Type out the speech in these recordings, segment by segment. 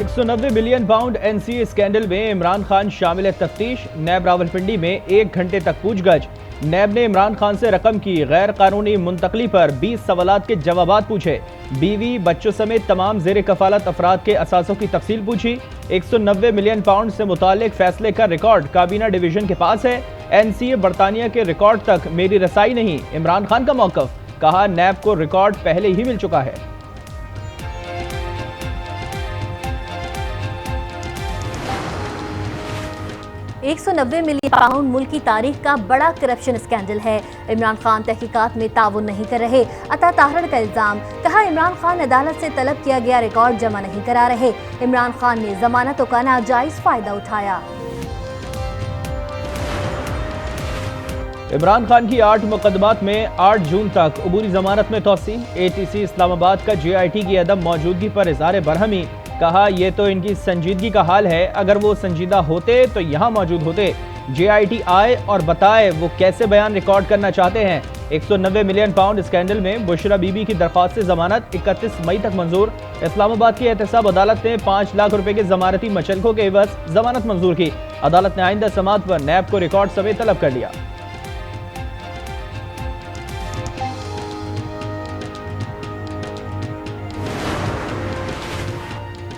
190 million pound NCA scandal में इमरान खान शामिल तफ्तीश। नैब रावलपिंडी में 1 घंटे तक पूछगछ। नैब ने इमरान खान से रकम की गैर कानूनी मुंतकली पर 20 सवालात के जवाबात पूछे। बीवी बच्चों समेत तमाम जेर कफालत अफराद के असासों की तफसील पूछी। 190 मिलियन पाउंड से मुतालिक फैसले का रिकॉर्ड काबीना डिवीजन के पास है। एनसीए बरतानिया के रिकॉर्ड तक मेरी रसाई नहीं, इमरान खान का मौकफ। कहा, नैब को रिकॉर्ड पहले ही मिल चुका है। $190 मिलियन पाउंड मुल्क की तारीख का बड़ा करप्शन स्कैंडल है। इमरान खान तहकीकात में ताउन नहीं कर रहे, अता ताहरड़ का इल्जाम। कहा, इमरान खान अदालत से तलब किया गया रिकॉर्ड जमा नहीं करा रहे। इमरान खान ने जमानतों का नाजायज फायदा उठाया। इमरान खान की 8 मुकदमात में 8 जून तक अबूरी जमानत में तोसी। ATC इस्लामाबाद का JIT की अदम मौजूदगी पर इज़हार बरहमी। कहा, यह तो इनकी संजीदगी का हाल है, अगर वो संजीदा होते तो यहाँ मौजूद होते। JIT आए और बताए वो कैसे बयान रिकॉर्ड करना चाहते हैं। 190 मिलियन पाउंड स्कैंडल में बुशरा बीबी की दरख्वास्त से जमानत 31 मई तक मंजूर। इस्लामाबाद की एहतसाब अदालत ने 5 लाख रुपए के जमानती मचलकों के एवज जमानत मंजूर की। अदालत ने आइंदा समात पर नैब को रिकॉर्ड समेत तलब कर लिया।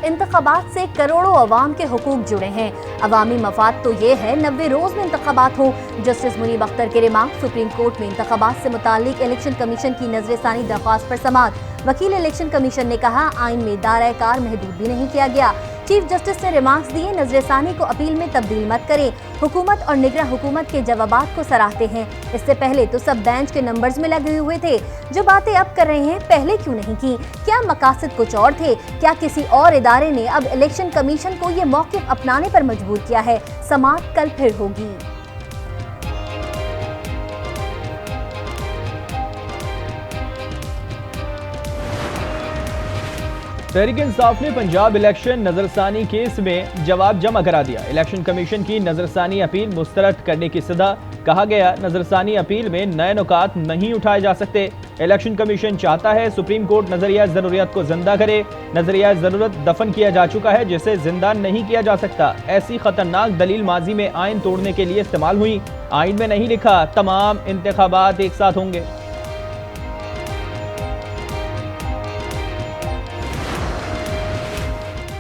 इंतखाबात से करोड़ों अवाम के हुकूक जुड़े हैं। अवामी मफाद तो ये है 90 रोज में इंतखाबात हो। जस्टिस मुनीब अख्तर के रिमार्क। सुप्रीम कोर्ट में इंतखाबात से मुतालिक इलेक्शन कमीशन की नजरसानी दरख्वास्त पर समाअत। वकील इलेक्शन कमीशन ने कहा, आइन में दायरा कार महदूद भी नहीं किया गया। चीफ जस्टिस ने रिमार्क्स दिए, नजरसानी को अपील में तब्दील मत करें। हुकूमत और निगरान हुकूमत के जवाबात को सराहते हैं। इससे पहले तो सब बेंच के नंबर्स में लगे हुए थे। जो बातें अब कर रहे हैं पहले क्यों नहीं की? क्या मकासद कुछ और थे? क्या किसी और इदारे ने अब इलेक्शन कमीशन को ये मौक़िफ़ अपनाने पर मजबूर किया है? समाअत कल फिर होगी। तहरीक इंसाफ ने पंजाब इलेक्शन नजरसानी केस में जवाब जमा करा दिया। इलेक्शन कमीशन की नजरसानी अपील मुस्तरद करने की सदा। कहा गया, नजरसानी अपील में नए नुकात नहीं उठाए जा सकते। इलेक्शन कमीशन चाहता है सुप्रीम कोर्ट नजरिया जरूरत को जिंदा करे। नजरिया जरूरत दफन किया जा चुका है, जिसे जिंदा नहीं किया जा सकता। ऐसी खतरनाक दलील माजी में आइन तोड़ने के लिए इस्तेमाल हुई। आइन में नहीं लिखा तमाम इंतखाबात एक साथ होंगे।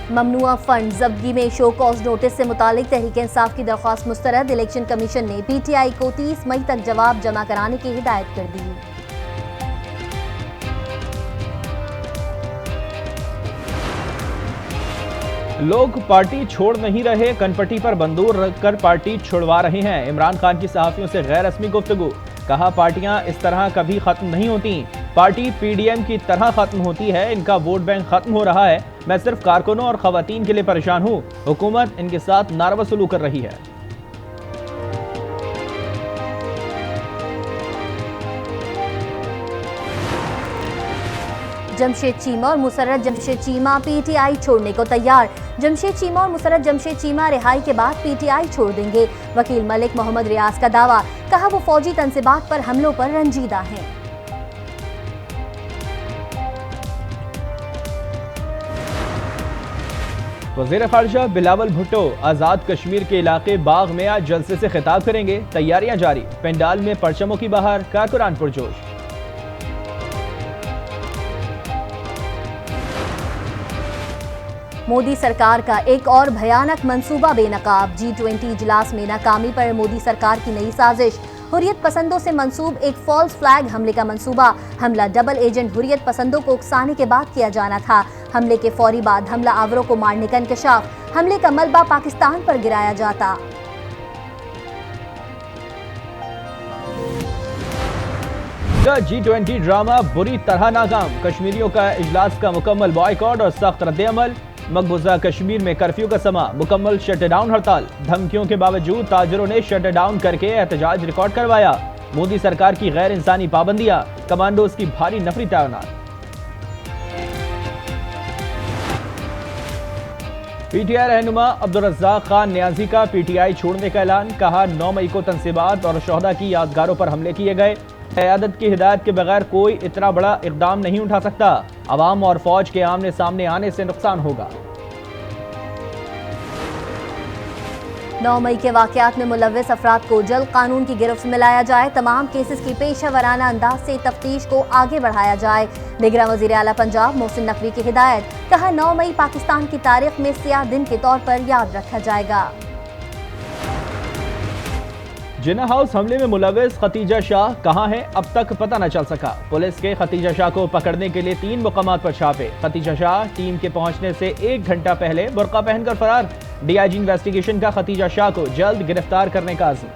ममनुआ फंड जब्ती में शो कॉज नोटिस से मुतालिक तहरीक इंसाफ की दरख्वास्त मुस्तरद। इलेक्शन कमीशन ने PTI को 30 मई तक जवाब जमा कराने की हिदायत कर दी। लोग पार्टी छोड़ नहीं रहे, कनपट्टी पर बंदूक रखकर पार्टी छुड़वा रहे हैं। इमरान खान की सहाफियों से गैर रस्मी गुफ्तगू। कहा, पार्टियां इस तरह कभी खत्म नहीं होती। पार्टी PDM की तरह खत्म होती है। इनका वोट बैंक खत्म हो रहा है। मैं सिर्फ कारकुनों और खवातीन के लिए परेशान हूँ। हुकूमत इनके साथ नारवा सलूक कर रही है। जमशेद चीमा और मुसर्रत जमशेद चीमा PTI छोड़ने को तैयार। जमशेद चीमा और मुसर्रत जमशेद चीमा रिहाई के बाद PTI छोड़ देंगे। वकील मलिक मोहम्मद रियाज का दावा। कहा, वो फौजी तनसीबात पर हमलों पर रंजीदा हैं। वज़ीर ख़ारिजा बिलावल भुट्टो आज़ाद कश्मीर के इलाके बाग में आज जलसे से खिताब करेंगे। तैयारियां जारी। पंडाल में परचमों की बहार, कारकुनान पुरजोश। मोदी सरकार का एक और भयानक मंसूबा बेनकाब। G20 इजलास में नाकामी पर मोदी सरकार की नई साजिश। हुर्रियत पसंदों से मंसूब एक फॉल्स फ्लैग हमले का मंसूबा। हमला डबल एजेंट हुर्रियत पसंदों को उकसाने के बाद किया जाना था। हमले के फौरी बाद हमला आवरों को मारने का इंकशाफ। हमले का मलबा पाकिस्तान पर गिराया जाता। G20 ड्रामा बुरी तरह नाकाम। कश्मीरियों का इजलास का मुकम्मल बॉयकॉट और सख्त रद्द-ए-अमल। मकबूजा कश्मीर में कर्फ्यू का समा, मुकम्मल शटडाउन हड़ताल। धमकियों के बावजूद ताजरों ने शटडाउन करके एहतजाज रिकॉर्ड करवाया। मोदी सरकार की गैर इंसानी पाबंदियां, कमांडोज की भारी नफरी तैनात। PTI रहनुमा अब्दुल रज़्ज़ाक खान नियाजी का PTI छोड़ने का ऐलान। कहा, 9 मई को तनसीबात और शोहदा की यादगारों पर हमले किए गए। क़यादत की हिदायत के बगैर कोई इतना बड़ा इक़दाम नहीं उठा सकता। अवाम और फौज के आमने सामने आने से नुकसान होगा। 9 मई के वाकयात में मुलव्विस अफराद को जल्द कानून की गिरफ्त में लाया जाए। तमाम केसेस की पेशेवराना अंदाज से तफ्तीश को आगे बढ़ाया जाए। निगरान वज़ीर आला पंजाब मोहसिन नकवी की हिदायत। कहा 9 मई पाकिस्तान की तारीख में सियाह दिन के तौर पर याद रखा जाएगा। जिन्ना हाउस हमले में मुलव्विस खतीजा शाह कहां है, अब तक पता न चल सका। पुलिस के खतीजा शाह को पकड़ने के लिए 3 मुकामात पर छापे। खतीजा शाह टीम के पहुंचने से 1 घंटा पहले बुर्का पहनकर फरार। डीआईजी इन्वेस्टिगेशन का खतीजा शाह को जल्द गिरफ्तार करने का आज़म।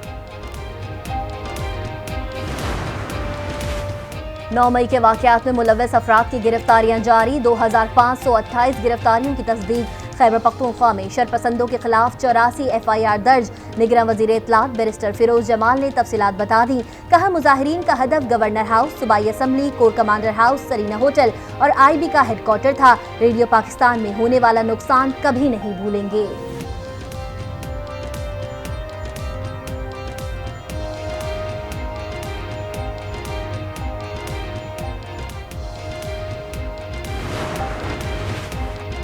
9 मई के वाकयात में मुलव्विस अफराद की गिरफ्तारियां जारी। 2528 गिरफ्तारियों की तस्दीक। खैबर पख्तूनख्वा में शरपसंदों के खिलाफ 84 FIR दर्ज। निगरान वज़ीर इत्तलात बैरिस्टर फिरोज जमाल ने तफसीलात बता दी। कहा मुजाहिरीन का हदफ गवर्नर हाउस, सूबाई assembly, core commander house, Serena hotel और IB का हेडक्वार्टर था। रेडियो पाकिस्तान में होने वाला नुकसान कभी नहीं भूलेंगे।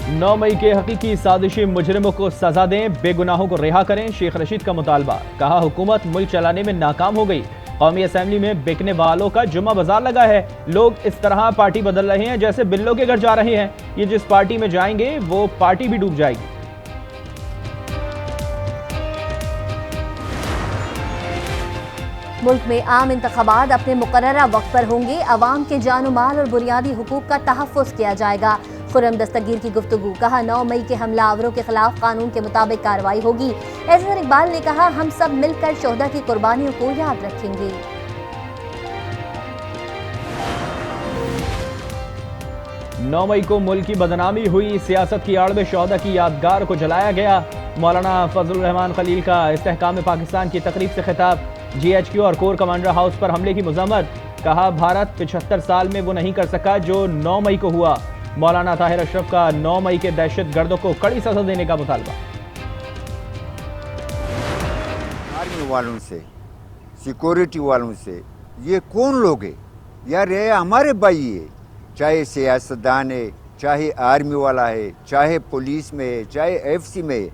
नौ मई के हकीकी साजिशी मुजरिमों को सजा दें, बेगुनाहों को रिहा करें। शेख रशीद का मुतालबा। कहा हुकूमत मुल्क चलाने में नाकाम हो गई। कौमी असम्बली में बिकने वालों का जुम्मा बाजार लगा है। लोग इस तरह पार्टी बदल रहे हैं जैसे बिल्लों के घर जा रहे हैं। ये जिस पार्टी में जाएंगे वो पार्टी भी डूब जाएगी। मुल्क में आम इंतखाबात अपने मुकर्ररा वक्त पर होंगे। अवाम के जान माल और बुनियादी हुकूक का तहफ़्फ़ुज़ किया जाएगा। खुर्रम दस्तगीर की गुफ्तगू। कहा 9 मई के हमलावरों के खिलाफ कानून के मुताबिक कार्रवाई होगी। एहसन इकबाल ने कहा हम सब मिलकर शोहदा की कुर्बानियों को याद रखेंगे। नौ मई को मुल्क की बदनामी हुई। सियासत की आड़ में शोहदा की यादगार को जलाया गया। मौलाना फजलुर रहमान खलील का इस्तेहकाम पाकिस्तान की तकरीब से खिताब। GHQ और कोर कमांडर हाउस पर हमले की मज़म्मत। कहा भारत 75 साल में वो नहीं कर सका जो 9 मई को हुआ। मौलाना ताहिर अशरफ का 9 मई के दहशत गर्दों को कड़ी सजा देने का मुतालबा। आर्मी वालों से, सिक्योरिटी वालों से, ये कौन लोग है यार? ये हमारे भाई है, चाहे सियासतदान है, चाहे आर्मी वाला है, चाहे पुलिस में है, चाहे FC में है,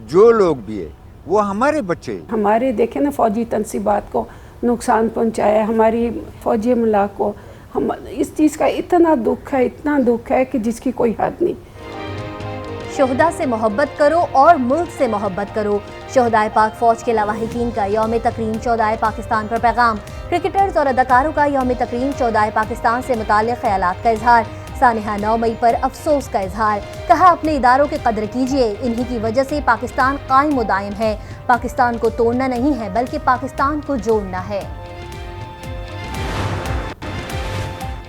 जो लोग भी है वो हमारे बच्चे। हमारे देखें ना फौजी तनसीबात को नुकसान पहुंचाया, हमारी फौजी मुला को। हम इस चीज़ का इतना दुख है कि जिसकी कोई हद नहीं। शोहदा से मोहब्बत करो और मुल्क से मोहब्बत करो। शोहदाए पाक फौज के लवाहिकीन का यौम तकरीम शोहदाए पाकिस्तान पर पैगाम। क्रिकेटर्स और अदाकारों का यौम तकरीम शोहदाए पाकिस्तान से मुताल्लिक़ ख्यालात का इजहार। सानिहा 9 मई पर अफसोस का इजहार। कहा अपने इदारों की कदर कीजिए, इन्हीं की वजह से पाकिस्तान कायम व दायम है। पाकिस्तान को तोड़ना नहीं है बल्कि पाकिस्तान को जोड़ना है।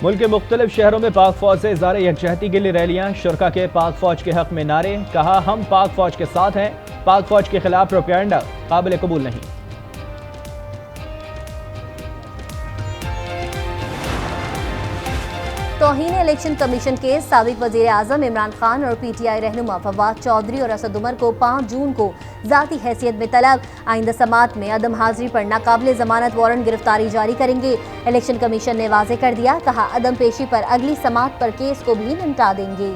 मुल्क के मुख्तलिफ शहरों में पाक फौज से इज़हार यकजहती के लिए रैलियां। शुरका के पाक फौज के हक में नारे। कहा हम पाक फौज के साथ हैं। पाक फौज के खिलाफ प्रोपेगेंडा काबिल कबूल नहीं। तौहीन इलेक्शन कमीशन के साबिक वज़ीर आज़म इमरान खान और PTI रहनुमा फवाद चौधरी और असद उमर को 5 जून को ज़ाती हैसियत में तलब। आइंदा समात में अदम हाजिरी पर नाकाबिल ज़मानत वारंट गिरफ्तारी जारी करेंगे। इलेक्शन कमीशन ने वाज़ेह कर दिया। कहा अदम पेशी पर अगली समात पर केस को भी निपटा देंगे।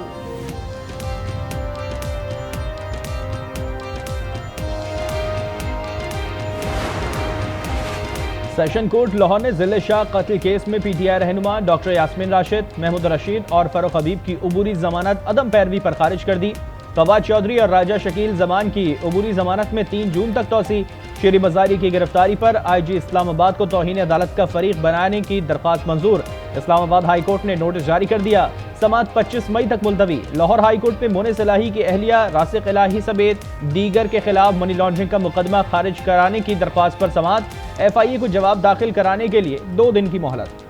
सेशन कोर्ट लाहौर ने जिले शाह कत्ल केस में PTI रहनुमा डॉक्टर यास्मीन राशिद, महमूद रशीद और फरूख हबीब की अबूरी जमानत अदम पैरवी पर खारिज कर दी। फवाद चौधरी और राजा शकील जमान की अबूरी जमानत में 3 जून तक तोसी। शेरी मजारी की गिरफ्तारी पर IG इस्लामाबाद को तौहीन अदालत का फरीक बनाने की दरख्वास्त मंजूर। इस्लामाबाद हाई कोर्ट ने नोटिस जारी कर दिया। समात 25 मई तक मुलतवी। लाहौर हाई कोर्ट में मोने सलाही की अहलिया रासिक इलाही समेत दीगर के खिलाफ मनी लॉन्ड्रिंग का मुकदमा खारिज कराने की दरख्वास्त पर समात। FIA को जवाब दाखिल कराने के लिए 2 दिन की मोहलत।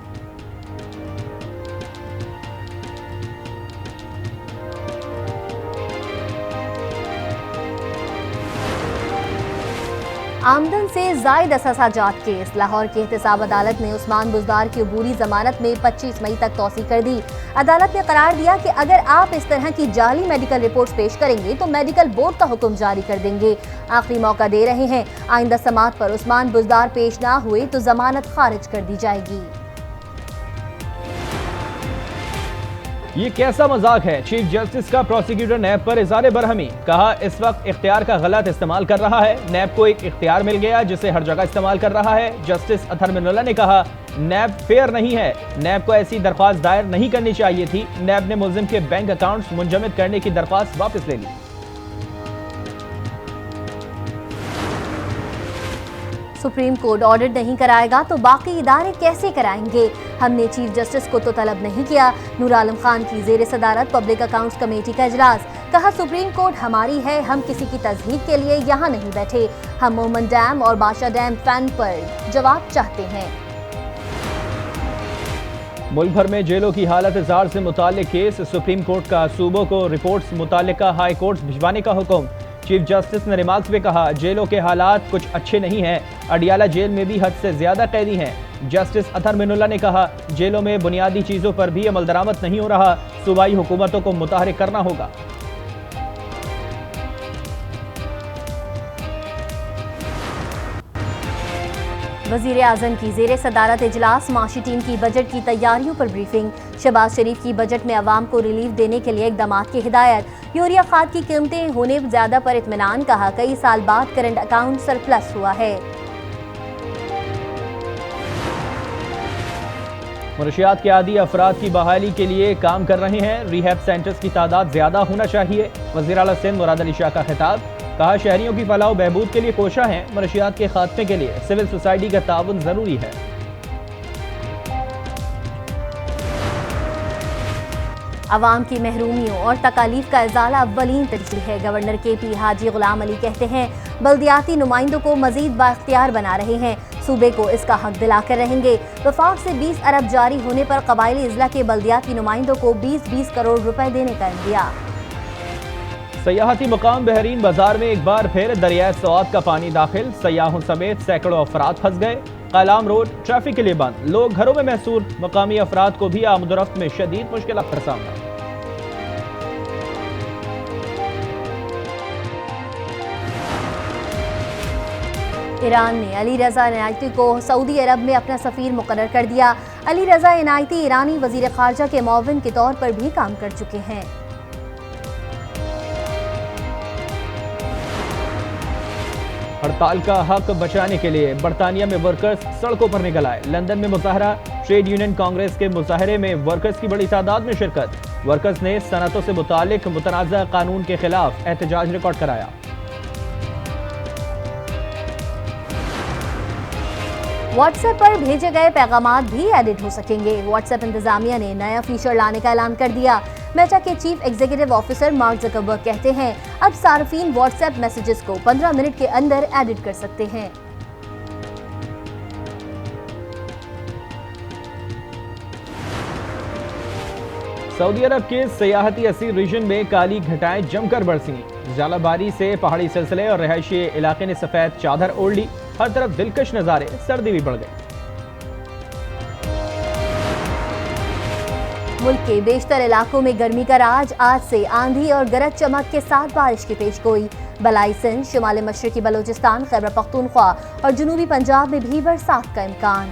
आमदन से जायद असासाजात केस। लाहौर की एहतसाब अदालत ने उस्मान बुजदार की अबूरी जमानत में 25 मई तक तौसी कर दी। अदालत ने करार दिया कि अगर आप इस तरह की जाली मेडिकल रिपोर्ट्स पेश करेंगे तो मेडिकल बोर्ड का हुक्म जारी कर देंगे। आखिरी मौका दे रहे हैं। आइंदा समात पर उस्मान बुजदार पेश ना हुए तो जमानत खारिज कर दी जाएगी। ये कैसा मजाक है। चीफ जस्टिस का प्रोसिक्यूटर नैब पर इज़हार बरहमी, कहा इस वक्त इख्तियार का गलत इस्तेमाल कर रहा है। नैब को एक इख्तियार मिल गया जिसे हर जगह इस्तेमाल कर रहा है। जस्टिस अतहर मिनुल्लाह ने कहा नैब फेयर नहीं है, नैब को ऐसी दरख्वास्त दायर नहीं करनी चाहिए थी। नैब ने मुल्जिम के बैंक अकाउंट्स मुंजमद करने की दरख्वास्त वापस ले ली। सुप्रीम कोर्ट ऑडिट नहीं कराएगा तो बाकी इदारे कैसे कराएंगे? हमने चीफ जस्टिस को तो तलब नहीं किया। नूर आलम खान की जेर सदारत पब्लिक अकाउंट्स कमेटी का इजलास, कहा सुप्रीम कोर्ट हमारी है, हम किसी की तस्दीक के लिए यहाँ नहीं बैठे। हम मोहम्मद डैम और बादशाह डैम फैन पर जवाब चाहते हैं। मुल्क भर में जेलों की हालत जार से मुताल्लिक केस, सुप्रीम कोर्ट का सूबों को रिपोर्ट्स मुताल्लिका हाई कोर्ट भिजवाने का हुक्म। चीफ जस्टिस ने रिमार्क्स में कहा जेलों के हालात कुछ अच्छे नहीं हैं, अडियाला जेल में भी हद से ज्यादा कैदी हैं। जस्टिस अतहर मिनुल्लाह ने कहा जेलों में बुनियादी चीजों पर भी अमल दरामद नहीं हो रहा, सूबाई हुकूमतों को मुतहरिक करना होगा। वजीर आजम की जेर सदारत इजलास, माशी टीम की बजट की तैयारियों पर ब्रीफिंग। शहबाज शरीफ की बजट में अवाम को रिलीफ देने के लिए इकदाम की हिदायत। यूरिया खाद की कीमतें होने ज्यादा पर इत्मीनान, कहा कई साल बाद करंट अकाउंट सरप्लस हुआ है। मनशियात के आदी अफराद की बहाली के लिए काम कर रहे हैं, रिहैब सेंटर्स की तादाद ज्यादा होना चाहिए। वज़ीर आला सिंध मुराद अली शाह का खिताब, कहा शहरियों की फलाह बहबूद के लिए कोशा है, मनशियात के खात्मे के लिए सिविल सोसाइटी का ताउन जरूरी है। अवाम की महरूमियों और तकालीफ का इजाला अव्वलीन तरजीह है। गवर्नर KP हाजी गुलाम अली कहते हैं बल्दियाती नुमाइंदों को मजीद बाख्तियार बना रहे हैं, सूबे को इसका हक दिलाकर रहेंगे। वफाक से 20 अरब जारी होने पर कबायली इजला के बल्दियाती नुमाइंदों को 20-20 करोड़ रुपए देने का इंदिया। सयाहती मुकाम बहरीन बाजार में एक बार फिर दरियाए सवात का पानी दाखिल, सयाहों समेत सैकड़ों अफराद फंस गए। कालाम रोड ट्रैफिक के लिए बंद, लोग घरों में महसूर, मकामी अफराद को भी आमदोरफ्त में शदीद मुश्किलात का सामना। ईरान ने अली रजा इनायती को सऊदी अरब में अपना सफीर मुकर्रर कर दिया। अली रजा इनायती ईरानी वजीर खारजा के मुआविन के तौर पर भी काम कर चुके हैं। हड़ताल का हक बचाने के लिए बरतानिया में वर्कर्स सड़कों पर निकल आए। लंदन में मुजाहरा, ट्रेड यूनियन कांग्रेस के मुजाहरे में वर्कर्स की बड़ी तादाद में शिरकत। वर्कर्स ने सनतों से मुतालिक मुतनाज़ा कानून के खिलाफ एहतजाज रिकॉर्ड कराया। व्हाट्सएप पर भेजे गए पैगामात भी एडिट हो सकेंगे। व्हाट्सएप इंतजामिया ने नया फीचर लाने का ऐलान कर दिया। मेटा के chief executive officer mark Zuckerberg कहते हैं अब सार्फिन व्हाट्सएप मैसेजेस को 15 मिनट के अंदर एडिट कर सकते हैं। सऊदी अरब के सयाहती असीर रीजन में काली घटाएं जमकर बरसी। जालाबारी से पहाड़ी सिलसिले और रहायशी इलाके ने सफेद चादर ओढ़ ली। हर तरफ दिलकश नजारे, सर्दी भी बढ़ गई। मुल्क के बेशतर इलाकों में गर्मी का राज, आज से आंधी और गरज चमक के साथ बारिश की पेशगोई। बलाई सिंध, शुमाल मशरकी बलोचिस्तान, खैबर पख्तूनख्वा और जनूबी पंजाब में भी बरसात का इम्कान।